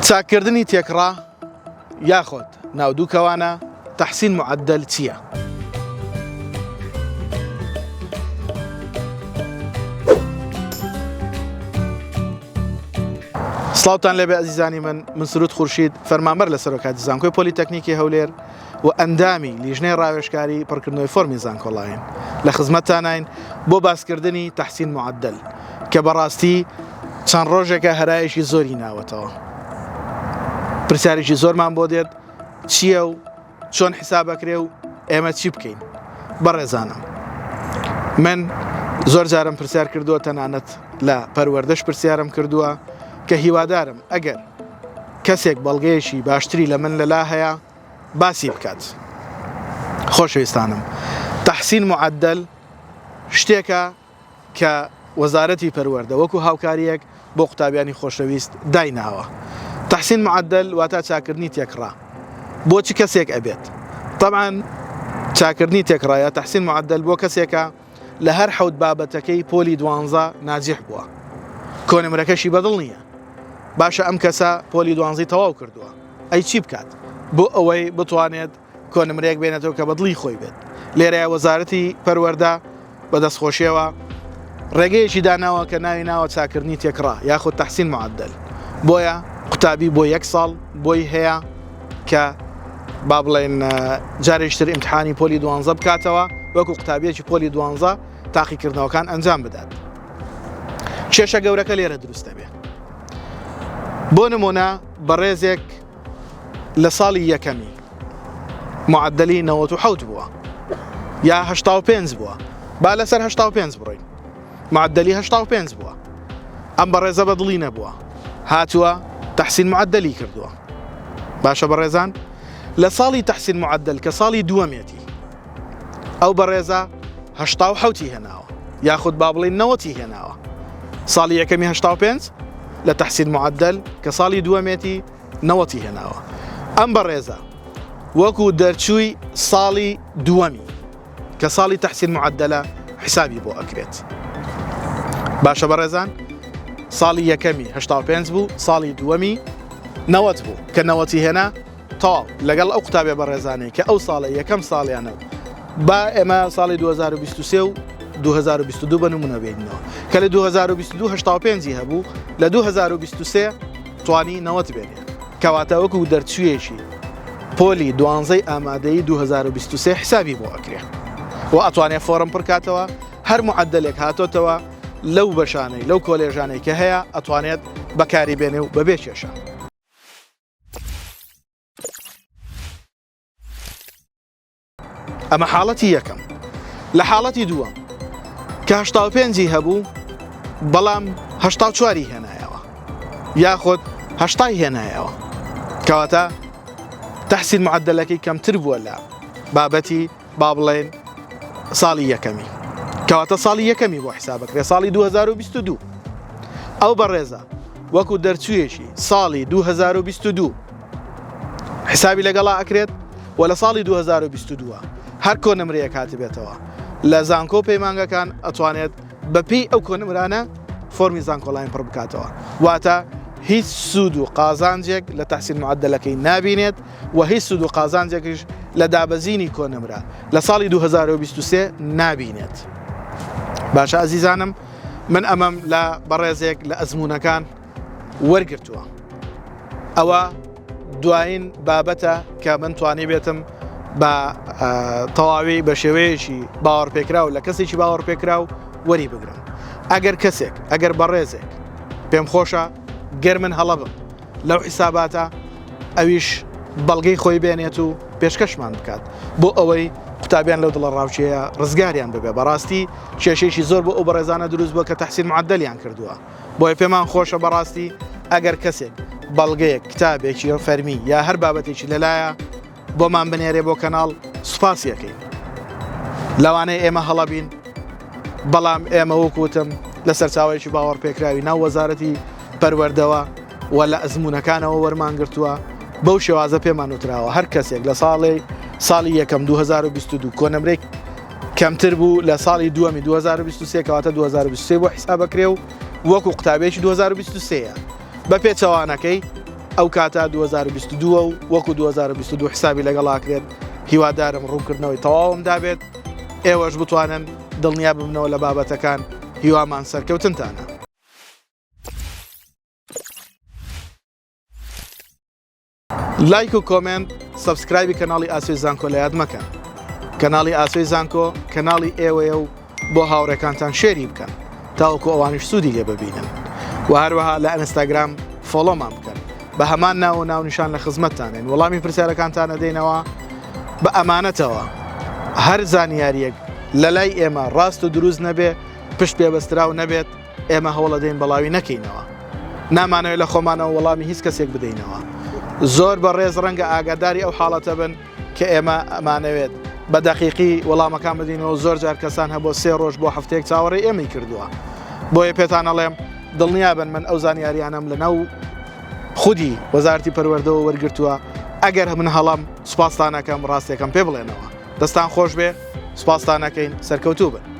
چاکردنی تێکڕا یاخۆت ناودووکەوانە تەحسین معدل چییە؟ سڵاوتان لێبێ ئەزیزانی من سروود خورشید فەرمانبەر لە سەرۆکاتی زانکۆی پۆلیتەکنیکی هەولێر و ئەندامی لیژنەی ڕاوێژکاری پڕکردنەوەی فۆرمی زانکۆڵاین لە خزمەتتانین بۆ باسکردنی تەحسین معدل کە بەڕاستی چەند ڕۆژێکە هەرایەشی زۆری ناوەتەوە. پرسیارێکی زۆرمان بۆ دێت چییە و چۆن حیسابەکرێ و ئێمە چی بکەین؟ بەڕێزانم من زۆر جارم پرسیار کردووە، تەنانەت لە پەروەردەش پرسیارم کردووە کە هیوادارم ئەگەر کەسێک بەڵگەیەکی باشتری لە من لەلا هەیە باسی بکات. خۆشەویستانم، تەحسین معدل شتێکە کە وەزارەتی پەروەردە وەکو هاوکاریەک بۆ قوتابیانی خۆشەویست دایناوە. تەحسین معدل واتە چاکردنی تێکڕا. بۆچی کەسێک ئەبێت؟ طبعاً چاکردنی تێکڕا یا تەحسین معدل بۆ کەسێکە لە هەر حەوت بابەتەکەی پۆلی 12 ناجح بووە، کۆنمرەکەشی بەدڵ نییە. باشە ئەم کەسە پۆلی 12 تەواو کردووە، ئەی چی بکات بۆ ئەوەی بتوانێت کۆنمرەیەک بێنێتەوە کە بەدڵی خۆی بێت؟ لێرەیە وەزارەتی پەروەردە بەدەستخۆشیەوە ڕێگەیەکی داناوە کە ناوی ناوە چاکردنی تێکڕا یاخود تەحسین معدل. بۆیە قوتابی بۆ 1 ساڵ بۆی هەیە کە با بڵێن جارێکتر ئیمتحانی پۆلی 12 بکاتەوە، وەکو قوتابیەکی پۆلی 12 تاقیکردنەوەکان ئەنجام بدات. کێشە گەورەکە لێرە دروستە بێ. بۆ نمونە بەڕێزێک لە ساڵی یەکەمی معدلی 97 بووە یا 85 بووە، با لەسەر 85 بڕۆین، معدلی 85 بووە، ئەم بەڕێزە بەدڵی نەبووە، هاتووە تەحسین معدلی کردووە. باشە بەڕێزان، لە ساڵی تەحسین معدل کە ساڵی دووەمێتی ئەو بەڕێزە 87 هێناوە یاخود با بڵێن 90 هێناوە. ساڵی یەکەمی 85 لە تەحسین معدل کە ساڵی دووەمێتی 90 هێناوە. ئەم بەڕێزە وەکو دەرچووی ساڵی دووەمی کە ساڵی تەحسین معدلە حسابی بۆ ئەکرێت. باشە بەڕێزان، ساڵی یەکەمی 85 بوو، ساڵی دووەمی 90 بوو کە 90 هێنا تەواو لەگەڵ ئەو قوتابێ بەڕێزانەی کە ئەو ساڵە یەکەم ساڵیانە با ئێمە ساڵی 2023 و 2022 بە نمونە بێنینەوە کە لە 2022 85 هەبوو، لە 2023 توانی 90 بێنێ، کەواتە وەکو دەرچوویەکی پۆلی 12 ئامادەی 2023 حسابی بۆ ئەکرێ و ئەتوانێت فۆرم پڕکاتەوە. هەر معدلێک هاتۆتەوە لەو بەشانەی لەو کۆلێژانەی کە هەیە ئەتوانێت بەکاری بێنێ و بەبێ کێشە. ئەمە حاڵەتی یەکەم. لە حاڵەتی دووەم کە 85 هەبوو بەڵام 84 هێنایەوە یاخود 80 هێنایەوە، کەواتە تەحسین معدلەکەی کەمتر بووە لە بابەتی با بڵێن ساڵی یەکەمی، کەواتە ساڵی یەکەمی بۆ حسابەکرێ، ساڵی 2022. ئەو بەڕێزە وەکو دەرچوویەکی ساڵی 2022 حسابی لەگەڵا ئەکرێت و لە ساڵی 2022 هەر کۆنمرەیەک هاتبێتەوە لە زانکۆ پەیمانگەکان ئەتوانێت بەپێی ئەو کۆنمرانە فۆرمی زانکۆڵاین پڕ بکاتەوە، واتە هیچ سوود و قازانجێک لە تەحسین معدلەکەی نابینێت و هیچ سوود و قازانجێکیش لە دابەزینی کۆنمرە لە ساڵی 2023 نابینێت. باشە ئازیزانم، من ئەمەم لە بەڕێزێک لە ئەزمونونەکان وەرگرتووە. ئەوە دوایین بابەتە کە من توانی بێتم بە تەواوی بە شێوەیەکی باوەڕپێکراو لە کەسێکی باوەڕپێکراو وەری بگرم. ئەگەر بەڕێزێک پێم خۆشە گەر من هەڵە بم لەو حیساباتە، ئەویش بەڵگەی خۆی بێنێت و پێشکەشمان بکات بۆ ئەوەی قوتابیان لەو دڵە ڕاوچەیە ڕزگاریان ببێ. بەڕاستی کێشەیەکی زۆر بۆ ئەو بەڕێزانە دروست بووە کە تەحسین معدلیان کردووە. بۆیە پێمان خۆشە بەڕاستی ئەگەر کەسێک بەڵگەیەک کتابێکی فەرمی یا هەر بابەتێکی لەلایە بۆمان بنێرێ بۆ کەناڵ، سوپاسیەکەین. لەوانەیە ئێمە هەڵەبین، بەڵام ئێمە وەکوتم لە سەرچاوەیەکی باوەڕپێکراوی ناو وەزارەتی پەروەردەوە و لە ئەزمونونەکانەوە وەرمان گرتووە. بەو شێوازە پێمان وتراوە هەر کەسێک لە ساڵی یەکەم 2022 کۆنمرێک کەمتر بوو لە ساڵی دووەمی 2023 کەواتە 2023 بۆ حیسابەکرێ و وەکو قوتابێکی 2023 بە پێچەوانەکەی ئەو کاتا 2022 و وەکو 2022 حسابی لەگەڵاکرێت هیوادارم ڕوونکردنەوەی تەواوم دابێت ئێوەش بتوانن دڵنیا ببنەوە لە بابەتەکان هیوامان سەرکەوتنتانە. لایک و کۆمنت سبسکرایبی کەناڵی ئاسۆی زانکۆ لە یاد مەکەن. کەناڵی ئاسۆی زانکۆ کەناڵی ئێوەیە و بۆ هاوڕێکانتان شێری بکەن تاوەکو ئەوانش سوودی لێ ببینن و هەروەها لە ئەنستاگرام فۆلۆمان بکەن بە هەمان ناو و ناونیشان لە خزمەتتانێن وەڵامی پرسیارەکانتانە دەینەوە بە ئەمانەتەوە هەر زانیاریەک لە لای ئێمە ڕاست و دروست نەبێ پشت پێبەستراو نەبێت ئێمە هەوڵە دەین بەڵاوی نەکەینەوە نامانەوێت لە خۆمانەوە وەڵامی هیچ کەسێک بدەینەوە زۆر بەڕێز ڕەنگە ئاگاداری ئەو حاڵەتە بن کە ئێمە ئەمانەوێت بە دەقیقی وەڵامەکان بدەینەوە زۆر جار کەسان هەبوو 3 ڕۆژ بۆ هەفتەیەک چاوەڕێی ئێمەی کردووە بۆیە پێتان ئەڵێم دڵنیا بن من ئەو زانیاریانم لەنەو خودی وەزارەتی پەروەردەوە وەرگرتووە ئەگەر من هەڵام سوپاسدانەکەم ڕاستیەکەم پێ بڵێنەوە دەستان خۆش بێ سوپاسدانەکەین سەرکەوتوو بن.